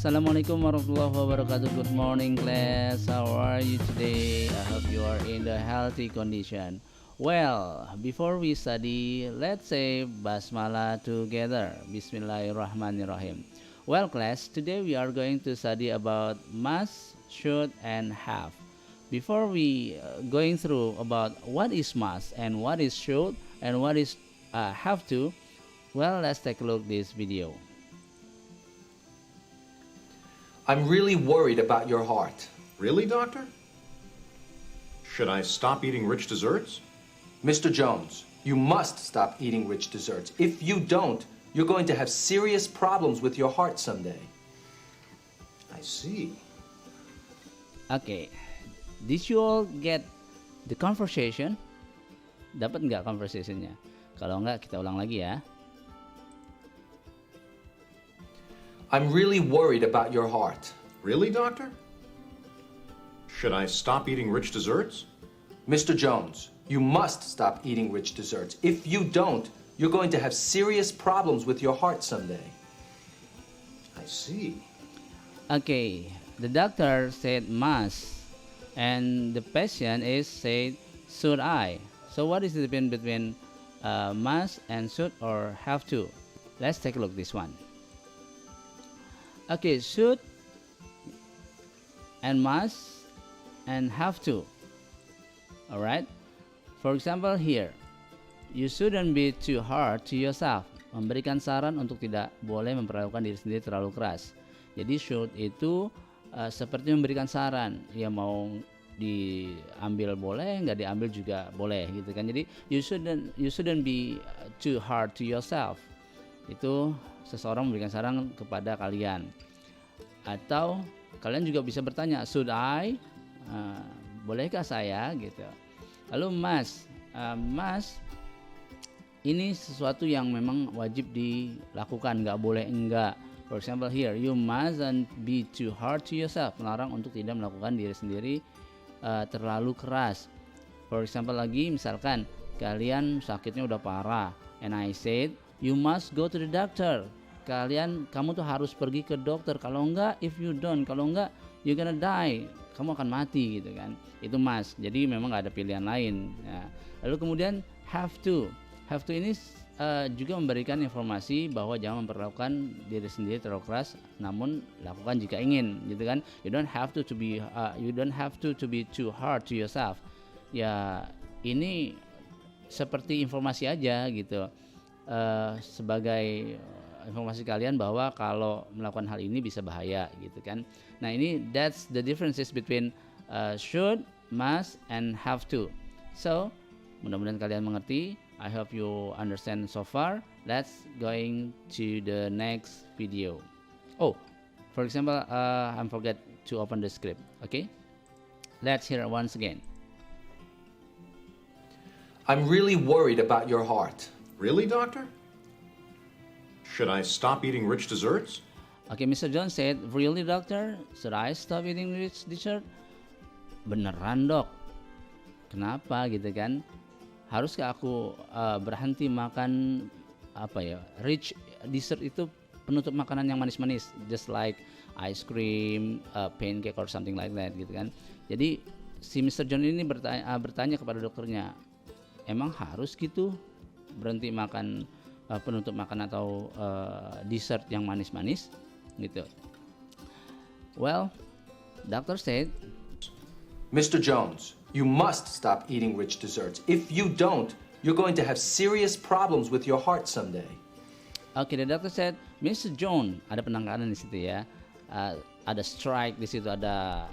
Assalamualaikum warahmatullahi wabarakatuh. Good morning class. How are you today? I hope you are in the healthy condition. Well, before we study, let's say basmalah together. Bismillahirrahmanirrahim. Well class, today we are going to study about must, should, and have. Before we going through about what is must and what is should and what is have to, well, let's take a look this video. I'm really worried about your heart. Really, doctor? Should I stop eating rich desserts? Mr. Jones, you must stop eating rich desserts. If you don't, you're going to have serious problems with your heart someday. I see. Okay, did you all get the conversation? Dapat nggak conversationnya? Kalau nggak, kita ulang lagi ya. I'm really worried about your heart. Really, doctor? Should I stop eating rich desserts? Mr. Jones, you must stop eating rich desserts. If you don't, you're going to have serious problems with your heart someday. I see. Okay, the doctor said must, and the patient is said should I. So what is the difference between must and should or have to? Let's take a look this one. Okay, should and must and have to. Alright. For example here, you shouldn't be too hard to yourself. Memberikan saran untuk tidak boleh memperlakukan diri sendiri terlalu keras. Jadi should itu seperti memberikan saran. Ya mau diambil boleh, nggak diambil juga boleh gitu kan. Jadi you shouldn't be too hard to yourself. Itu seseorang memberikan saran kepada kalian. Atau kalian juga bisa bertanya, should I? Bolehkah saya gitu. Lalu must ini sesuatu yang memang wajib dilakukan, nggak boleh enggak. For example here, you mustn't be too hard to yourself. Melarang untuk tidak melakukan diri sendiri terlalu keras. For example lagi, misalkan kalian sakitnya udah parah, and I said you must go to the doctor. Kamu tuh harus pergi ke dokter. Kalau enggak, if you don't, kalau enggak, you're gonna die. Kamu akan mati gitu kan. Itu must. Jadi memang nggak ada pilihan lain. Ya. Lalu kemudian have to. Have to ini juga memberikan informasi bahwa jangan memperlakukan diri sendiri terlalu keras, namun lakukan jika ingin, gitu kan. You don't have to be too hard to yourself. Ya, ini seperti informasi aja gitu. Sebagai informasi kalian bahwa kalau melakukan hal ini bisa bahaya gitu kan. Nah ini that's the differences between should, must, and have to. So mudah-mudahan kalian mengerti. I hope you understand so far. Let's going to the next video. Oh, for example, I forget to open the script. Okay, let's hear it once again. I'm really worried about your heart. Really, doctor? Should I stop eating rich desserts? Okay, Mr. Jones said, really doctor? Should I stop eating rich dessert? Beneran dok? Kenapa gitu kan? Haruskah aku berhenti makan rich dessert itu penutup makanan yang manis-manis, just like ice cream, pancake or something like that gitu kan? Jadi si Mr. Jones ini bertanya kepada dokternya, emang harus gitu berhenti makan penutup makan atau dessert yang manis-manis gitu. Well, doctor said, Mr. Jones, you must stop eating rich desserts. If you don't, you're going to have serious problems with your heart someday. Okay, the doctor said, Mr. Jones, ada penekanan di situ ya, ada strike di situ, ada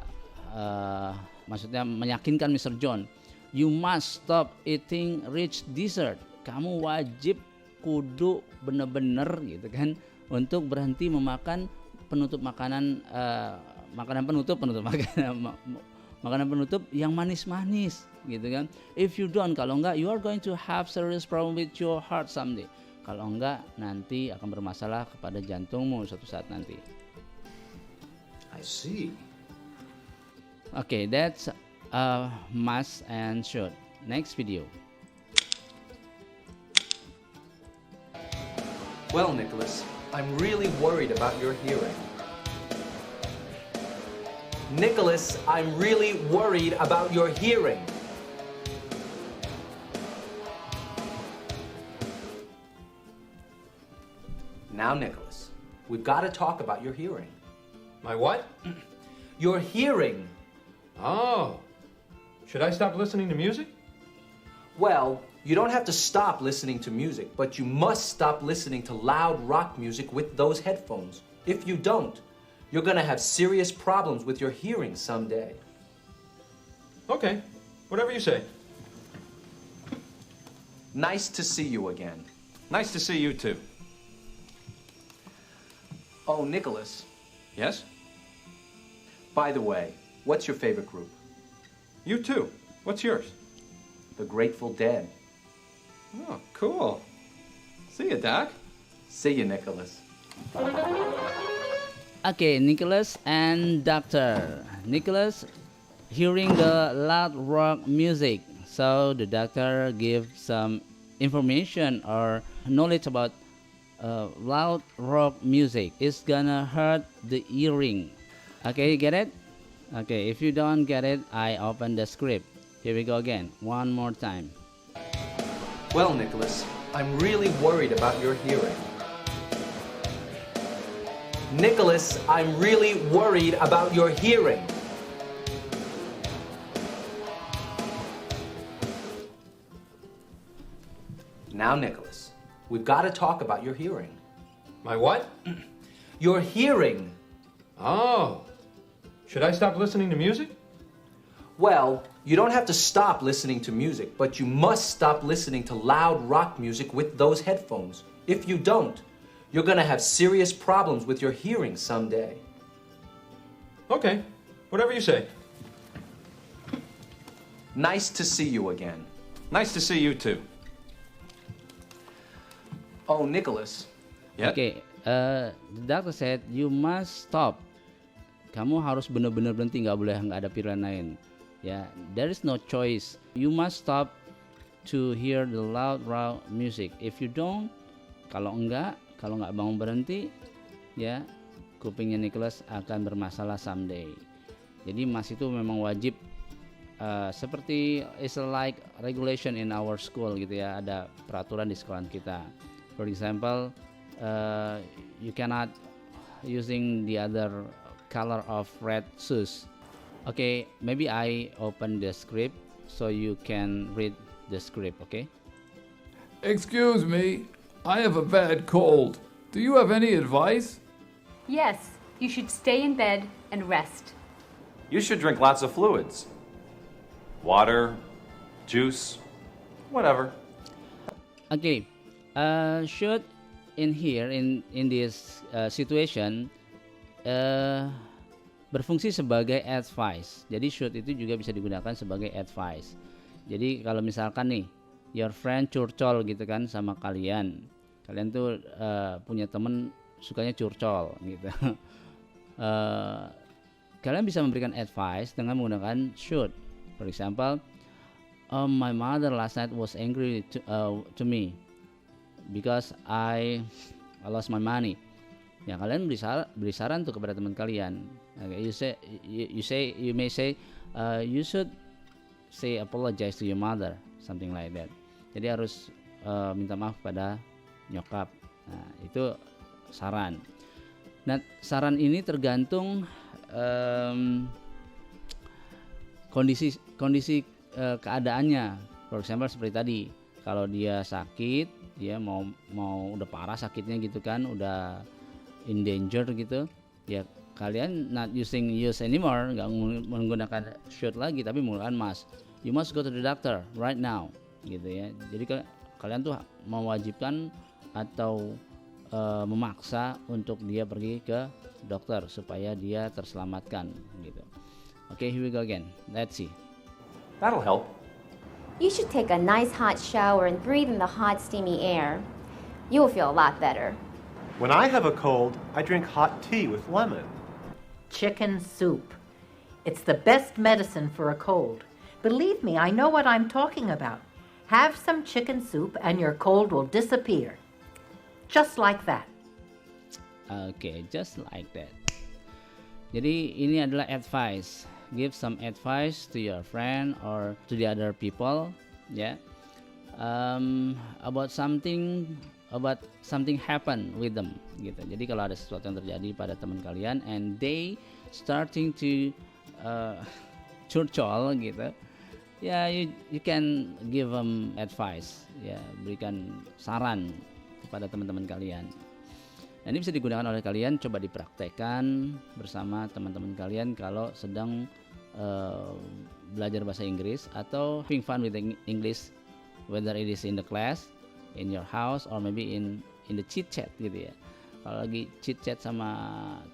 maksudnya meyakinkan Mr. Jones, you must stop eating rich dessert. Kamu wajib kudu bener-bener gitu kan untuk berhenti memakan penutup makanan makanan penutup yang manis-manis gitu kan. If you don't, kalau enggak, you are going to have serious problem with your heart someday. Kalau enggak, nanti akan bermasalah kepada jantungmu suatu saat nanti. I see. Okay, that's must and should. Next video. Well, Nicholas, I'm really worried about your hearing. Nicholas, I'm really worried about your hearing. Now, Nicholas, we've got to talk about your hearing. My what? Your hearing. Oh. Should I stop listening to music? Well, you don't have to stop listening to music, but you must stop listening to loud rock music with those headphones. If you don't, you're going to have serious problems with your hearing someday. Okay. Whatever you say. Nice to see you again. Nice to see you too. Oh, Nicholas, Yes? by the way, what's your favorite group? You too. What's yours? The Grateful Dead. Oh, cool. See you, Doc. See you, Nicholas. Okay, Nicholas and Doctor. Nicholas hearing the loud rock music. So the doctor gives some information or knowledge about loud rock music. It's gonna hurt the hearing. Okay, you get it? Okay, if you don't get it, I open the script. Here we go again. One more time. Well, Nicholas, I'm really worried about your hearing. Nicholas, I'm really worried about your hearing. Now, Nicholas, we've got to talk about your hearing. My what? Your hearing. Oh. Should I stop listening to music? Well, you don't have to stop listening to music, but you must stop listening to loud rock music with those headphones. If you don't, you're going to have serious problems with your hearing someday. Okay. Whatever you say. Nice to see you again. Nice to see you too. Oh, Nicholas. Yeah? Okay, the doctor said you must stop. Kamu harus benar-benar berhenti, nggak ada pilihan lain. Ya, there is no choice. You must stop to hear the loud rock music. If you don't, kalau nggak mau berhenti, ya kupingnya Nicholas akan bermasalah someday. Jadi Mas itu memang wajib seperti it's like regulation in our school gitu ya, ada peraturan di sekolah kita. For example, you cannot using the other color of red shoes. Okay, maybe I open the script so you can read the script, okay? Excuse me, I have a bad cold. Do you have any advice? Yes, you should stay in bed and rest. You should drink lots of fluids. Water, juice, whatever. Okay, should in here in this situation berfungsi sebagai advice. Jadi should itu juga bisa digunakan sebagai advice. Jadi kalau misalkan nih your friend curcol gitu kan sama kalian tuh punya temen sukanya curcol gitu. Kalian bisa memberikan advice dengan menggunakan should. For example, my mother last night was angry to me because I lost my money. Ya, kalian beri saran tuh kepada teman kalian. Okay, you may say you should say apologize to your mother, something like that. Jadi harus minta maaf pada nyokap. Nah, itu saran. Nah, saran ini tergantung kondisi keadaannya. For example seperti tadi, kalau dia sakit, dia mau udah parah sakitnya gitu kan, udah in danger gitu, ya kalian not using use anymore, nggak menggunakan should lagi tapi menggunakan must. You must go to the doctor right now gitu ya. Jadi kalian tuh mewajibkan atau memaksa untuk dia pergi ke dokter supaya dia terselamatkan gitu. Okay, here we go again. Let's see. That'll help. You should take a nice hot shower and breathe in the hot, steamy air. You will feel a lot better. When I have a cold, I drink hot tea with lemon. Chicken soup. It's the best medicine for a cold. Believe me, I know what I'm talking about. Have some chicken soup and your cold will disappear. Just like that. Okay, just like that. Jadi ini adalah advice. Give some advice to your friend or to the other people, ya. About something happen with them, gitu. Jadi kalau ada sesuatu yang terjadi pada teman kalian and they starting to curcol, gitu. Ya, you can give them advice, ya, berikan saran kepada teman-teman kalian. Nah, ini bisa digunakan oleh kalian, coba dipraktekkan bersama teman-teman kalian kalau sedang belajar bahasa Inggris atau having fun with English, whether it is in the class, in your house, or maybe in the chit chat, gitu ya. Kalau lagi chit chat sama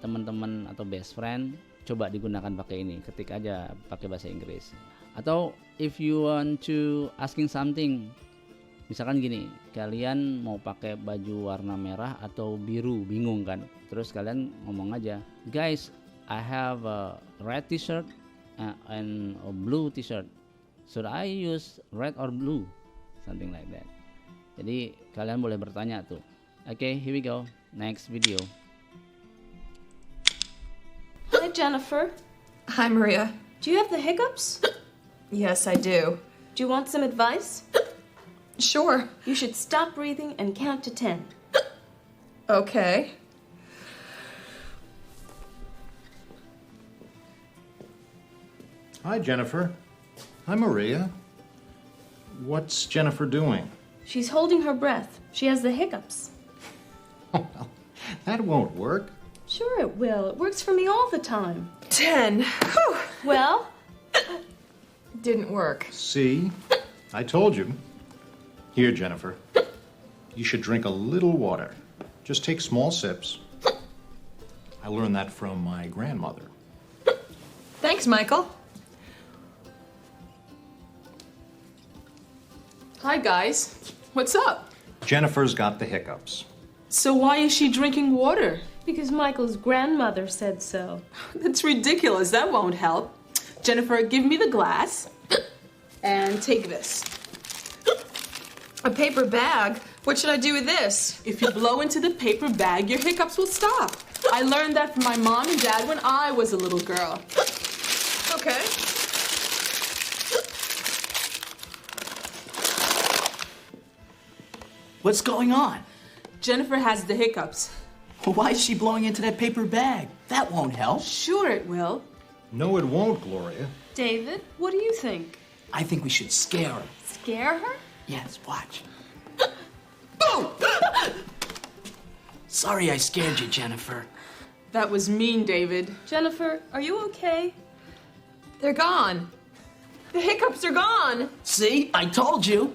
teman-teman atau best friend, coba digunakan pakai ini, ketik aja pakai bahasa Inggris. Atau if you want to asking something, misalkan gini, kalian mau pakai baju warna merah atau biru, bingung kan? Terus kalian ngomong aja, guys, I have a red t-shirt and a blue t-shirt. Should I use red or blue? Something like that. Jadi kalian boleh bertanya tuh. Okay, here we go. Next video. Hi, Jennifer. Hi, Maria. Do you have the hiccups? Yes, I do. Do you want some advice? Sure. You should stop breathing and count to 10. Okay. Hi, Jennifer. Hi, Maria. What's Jennifer doing? She's holding her breath. She has the hiccups. That won't work. Sure it will. It works for me all the time. 10. Whew. Well? Didn't work. See? I told you. Here, Jennifer. You should drink a little water. Just take small sips. I learned that from my grandmother. Thanks, Michael. Hi, guys. What's up? Jennifer's got the hiccups. So why is she drinking water? Because Michael's grandmother said so. That's ridiculous. That won't help. Jennifer, give me the glass. And take this. A paper bag? What should I do with this? If you blow into the paper bag, your hiccups will stop. I learned that from my mom and dad when I was a little girl. Okay. What's going on? Jennifer has the hiccups. Why is she blowing into that paper bag? That won't help. Sure it will. No, it won't, Gloria. David, what do you think? I think we should scare her. Scare her? Yes, watch. Boom! Sorry I scared you, Jennifer. That was mean, David. Jennifer, are you okay? They're gone. The hiccups are gone. See? I told you.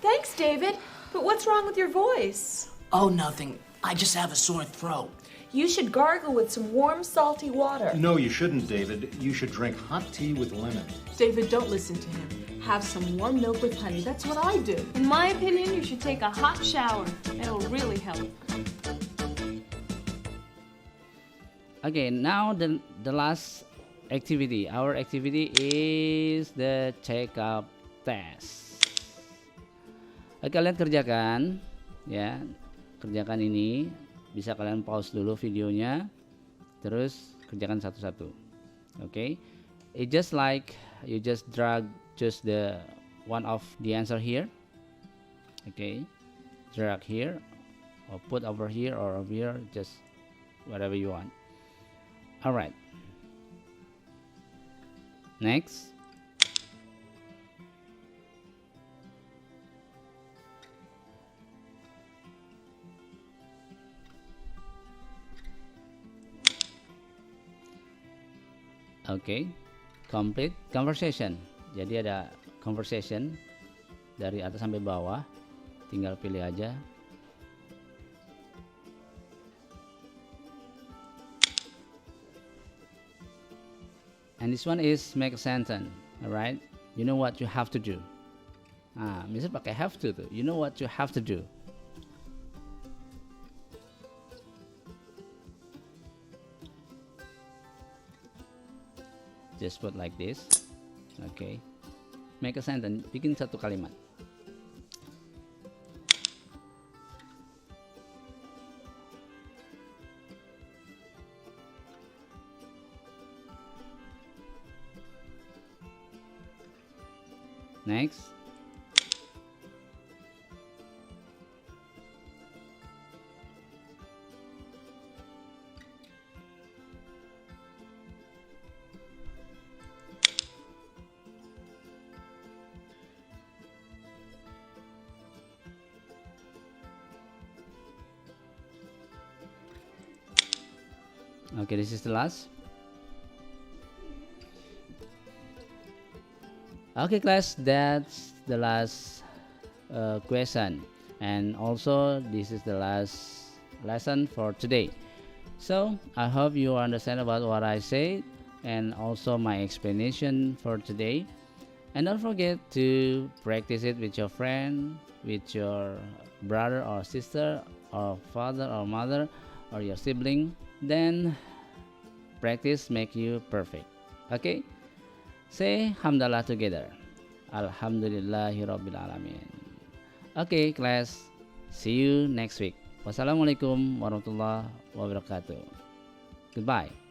Thanks, David. But what's wrong with your voice? Oh, nothing. I just have a sore throat. You should gargle with some warm, salty water. No, you shouldn't, David. You should drink hot tea with lemon. David, don't listen to him. Have some warm milk with honey. That's what I do. In my opinion, you should take a hot shower. It'll really help. Okay, now the last activity. Our activity is the check-up test. Oke, kalian kerjakan, ya, kerjakan ini. Bisa kalian pause dulu videonya, terus kerjakan satu-satu. Okay, it just like you just drag just the one of the answer here. Okay, drag here, or put over here or over here, just whatever you want. All right. Next. Oke, complete conversation. Jadi ada conversation dari atas sampai bawah. Tinggal pilih aja. And this one is make a sentence, alright? You know what you have to do. Misalnya pakai have to tuh. You know what you have to do. Just put like this. Okay. Make a sentence. Bikin satu kalimat. Next. Okay, this is the last. Okay, class, that's the last question, and also this is the last lesson for today. So I hope you understand about what I said and also my explanation for today. And don't forget to practice it with your friend, with your brother or sister, or father or mother, or your sibling. Then practice make you perfect. Okay? Say hamdalah together. Alhamdulillahirabbil alamin. Okay, class. See you next week. Wassalamualaikum warahmatullahi wabarakatuh. Goodbye.